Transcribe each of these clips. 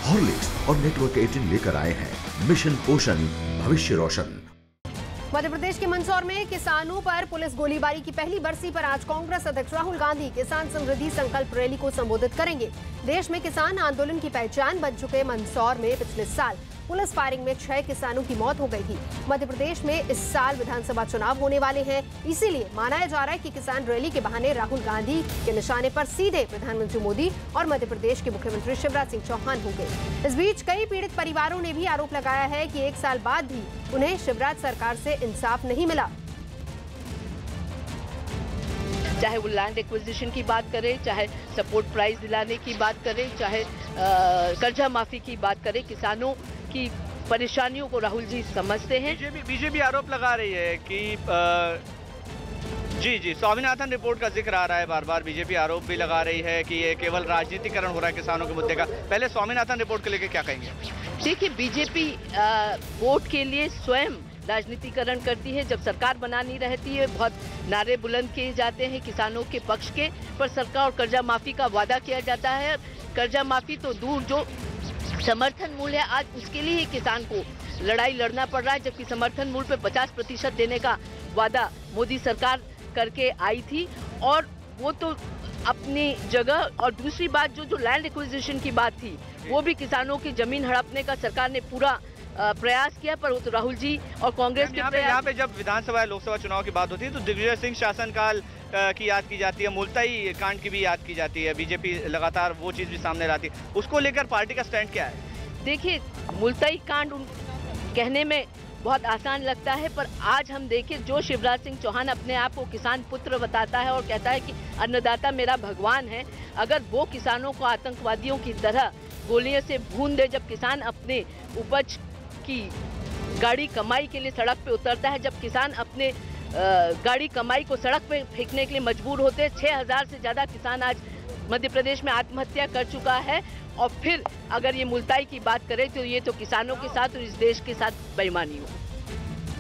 Horlicks और network 18 लेकर आए हैं मिशन पोषण भविष्य रोशन। मध्य प्रदेश के मंदसौर में किसानों पर पुलिस गोलीबारी की पहली बरसी पर आज कांग्रेस अध्यक्ष राहुल गांधी किसान समृद्धि संकल्प रैली को संबोधित करेंगे। देश में किसान आंदोलन की पहचान बन चुके मंदसौर में पिछले साल पुलिस फायरिंग में 6 किसानों की मौत हो गई थी। मध्य प्रदेश में इस साल विधानसभा चुनाव होने वाले हैं, इसीलिए माना जा रहा है कि किसान रैली के बहाने राहुल गांधी के निशाने पर सीधे प्रधानमंत्री मोदी और मध्य प्रदेश के मुख्यमंत्री शिवराज सिंह चौहान होंगे। इस बीच कई पीड़ित परिवारों ने भी आरोप लगाया है कि 1 साल बाद भी उन्हें शिवराज सरकार से इंसाफ नहीं मिला। चाहे वो लैंड एक्विजिशन की बात करें, चाहे सपोर्ट प्राइस दिलाने की बात करें, चाहे कर्जा माफी की बात करें, किसानों की परेशानियों को राहुल जी समझते हैं। बीजेपी आरोप लगा रही है कि जी स्वामीनाथन रिपोर्ट का जिक्र आ रहा है बार बार। बीजेपी आरोप भी लगा रही है कि ये केवल राजनीतिकरण हो रहा है किसानों के मुद्दे का। पहले स्वामीनाथन रिपोर्ट को लेकर क्या कहेंगे? देखिए, बीजेपी वोट के लिए स्वयं राजनीतिकरण करती है। जब सरकार बनानी रहती है, बहुत नारे बुलंद किए जाते हैं किसानों के पक्ष के, पर सरकार और कर्जा माफी का वादा किया जाता है। कर्जा माफी तो दूर, जो समर्थन मूल्य है आज उसके लिए ही किसान को लड़ाई लड़ना पड़ रहा है, जबकि समर्थन मूल्य पे 50% देने का वादा मोदी सरकार करके आई थी और वो तो अपनी जगह। और दूसरी बात, जो लैंड एक्विजिशन की बात थी, वो भी किसानों की जमीन हड़पने का सरकार ने पूरा प्रयास किया, पर वो तो राहुल जी और कांग्रेस के यहाँ पे जब विधानसभा लोकसभा चुनाव की बात होती है तो दिग्विजय सिंह शासनकाल की याद की जाती है, मुल्ताई कांड की भी याद की जाती है। बीजेपी लगातार वो चीज भी सामने लाती है। उसको लेकर पार्टी का स्टैंड क्या है? देखिए, मुल्ताई कांड कहने में बहुत आसान लगता है, पर आज हम देखें, जो शिवराज सिंह चौहान अपने आप को किसान पुत्र बताता है और कहता है कि अन्नदाता मेरा भगवान है, अगर वो किसानों को आतंकवादियों की तरह गोलियों से भून दे, जब किसान अपने उपज की गाड़ी कमाई के लिए सड़क पे उतरता है, जब किसान अपने गाड़ी कमाई को सड़क पे फेंकने के लिए मजबूर होते हैं, 6000 से ज्यादा किसान आज मध्य प्रदेश में आत्महत्या कर चुका है। और फिर अगर ये मुल्ताई की बात करें तो ये तो किसानों के साथ और इस देश के साथ बेईमानी हो।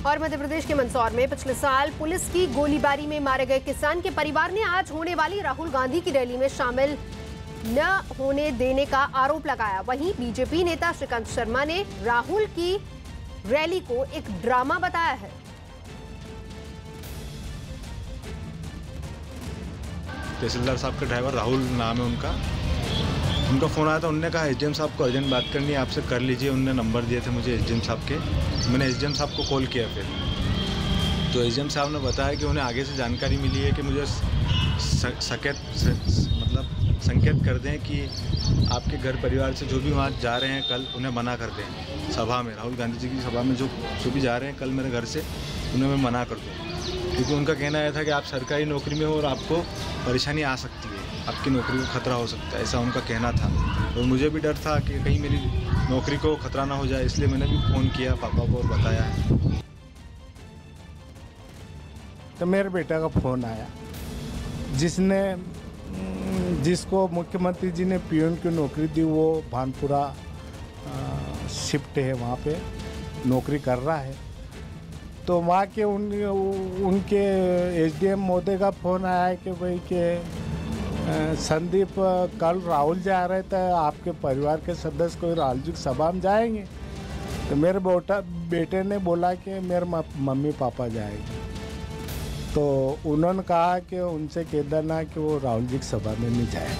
और मध्य प्रदेश के मंदसौर में पिछले साल पुलिस की गोलीबारी में मारे गए किसान के परिवार ने आज होने वाली राहुल गांधी की रैली में शामिल न होने देने का आरोप लगाया। वहीं बीजेपी नेता श्रीकांत शर्मा ने राहुल की रैली को एक ड्रामा बताया है। तहसीलदार साहब का ड्राइवर राहुल नाम है उनका फ़ोन आया था। उनने कहा एसडीएम साहब को अर्जेंट बात करनी है आपसे, कर लीजिए। उनने नंबर दिए थे मुझे एसडीएम साहब के। मैंने एसडीएम साहब को कॉल किया फिर, तो एसडीएम साहब ने बताया कि उन्हें आगे से जानकारी मिली है कि मुझे संकेत कर दें कि आपके घर परिवार से जो भी वहाँ जा रहे हैं कल, उन्हें मना कर दें। सभा में, राहुल गांधी जी की सभा में जो भी जा रहे हैं कल मेरे घर से, उन्हें मैं मना कर दूँ। क्योंकि उनका कहना यह था कि आप सरकारी नौकरी में हो और आपको परेशानी आ सकती है, आपकी नौकरी को खतरा हो सकता है, ऐसा उनका कहना था। और मुझे भी डर था कि कहीं मेरी नौकरी को खतरा ना हो जाए, इसलिए मैंने भी फ़ोन किया पापा को और बताया है। तो मेरे बेटा का फ़ोन आया, जिसको मुख्यमंत्री जी ने पीएम की नौकरी दी, वो भानपुरा शिफ्ट है, वहाँ पे नौकरी कर रहा है। तो वहाँ के उनके एसडीएम महोदय का फ़ोन आया है कि भाई के संदीप कल राहुल जा रहे थे, आपके परिवार के सदस्य कोई राहुल जी की सभा में जाएंगे। तो मेरे बेटे ने बोला कि मेरे मम्मी पापा जाएंगे। तो उन्होंने कहा कि उनसे कह देना कि वो राहुल जी की सभा में नहीं जाए।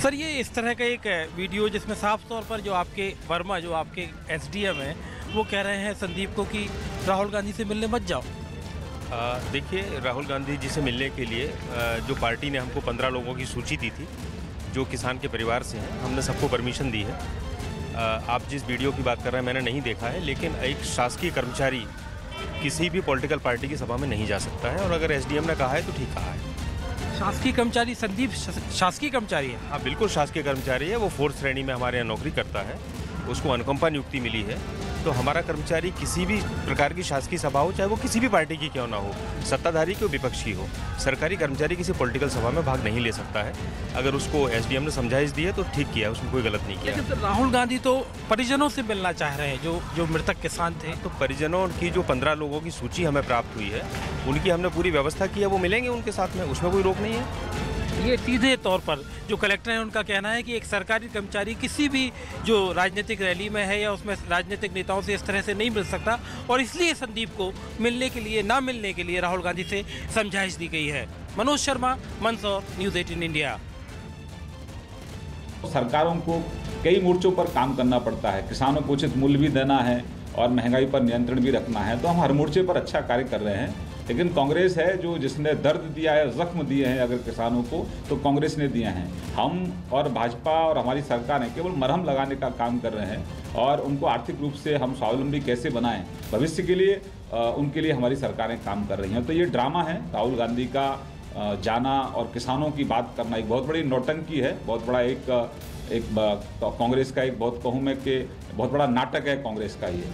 सर, ये इस तरह का एक वीडियो जिसमें साफ तौर पर जो आपके वर्मा, जो आपके एसडीएम हैं, वो कह रहे हैं संदीप को कि राहुल गांधी से मिलने मत जाओ। देखिए, राहुल गांधी जी से मिलने के लिए जो पार्टी ने हमको 15 लोगों की सूची दी थी जो किसान के परिवार से हैं, हमने सबको परमिशन दी है। आप जिस वीडियो की बात कर रहे हैं मैंने नहीं देखा है, लेकिन एक शासकीय कर्मचारी किसी भी पॉलिटिकल पार्टी की सभा में नहीं जा सकता है, और अगर एसडीएम ने कहा है तो ठीक कहा है। शासकीय कर्मचारी संदीप शासकीय कर्मचारी है? हाँ, बिल्कुल शासकीय कर्मचारी है। वो 4th श्रेणी में हमारे यहाँ नौकरी करता है, उसको अनुकंपा नियुक्ति मिली है। तो हमारा कर्मचारी किसी भी प्रकार की शासकीय सभा हो, चाहे वो किसी भी पार्टी की क्यों ना हो, सत्ताधारी की हो विपक्ष की हो, सरकारी कर्मचारी किसी पॉलिटिकल सभा में भाग नहीं ले सकता है। अगर उसको एसडीएम ने समझाइश दी है तो ठीक किया, उसमें कोई गलत नहीं किया। लेकिन राहुल गांधी तो परिजनों से मिलना चाह रहे हैं, जो मृतक किसान थे। तो परिजनों की जो 15 लोगों की सूची हमें प्राप्त हुई है, उनकी हमने पूरी व्यवस्था की है, वो मिलेंगे उनके साथ में, उसमें कोई रोक नहीं है। ये सीधे तौर पर जो कलेक्टर हैं उनका कहना है कि एक सरकारी कर्मचारी किसी भी जो राजनीतिक रैली में है या उसमें राजनीतिक नेताओं से इस तरह से नहीं मिल सकता और इसलिए संदीप को मिलने के लिए ना मिलने के लिए राहुल गांधी से समझाइश दी गई है। Manoj Sharma, Mandsaur, news 18 India. सरकारों को कई मोर्चों पर काम करना पड़ता है, किसानों को उचित मूल्य भी देना है और महंगाई पर नियंत्रण भी रखना है, तो हम हर मोर्चे पर अच्छा कार्य कर रहे हैं। लेकिन कांग्रेस है जो जिसने दर्द दिया है, जख्म दिए हैं अगर किसानों को, तो कांग्रेस ने दिए हैं। हम और भाजपा और हमारी सरकारें केवल मरहम लगाने का काम कर रहे हैं और उनको आर्थिक रूप से हम स्वावलंबी कैसे बनाएं भविष्य के लिए, उनके लिए हमारी सरकारें काम कर रही हैं। तो ये ड्रामा है राहुल गांधी का जाना और किसानों की बात करना एक बहुत बड़ी नौटंकी है, बहुत बड़ा एक कांग्रेस का एक बहुत कहूँ मैं कि बहुत बड़ा नाटक है कांग्रेस का ये।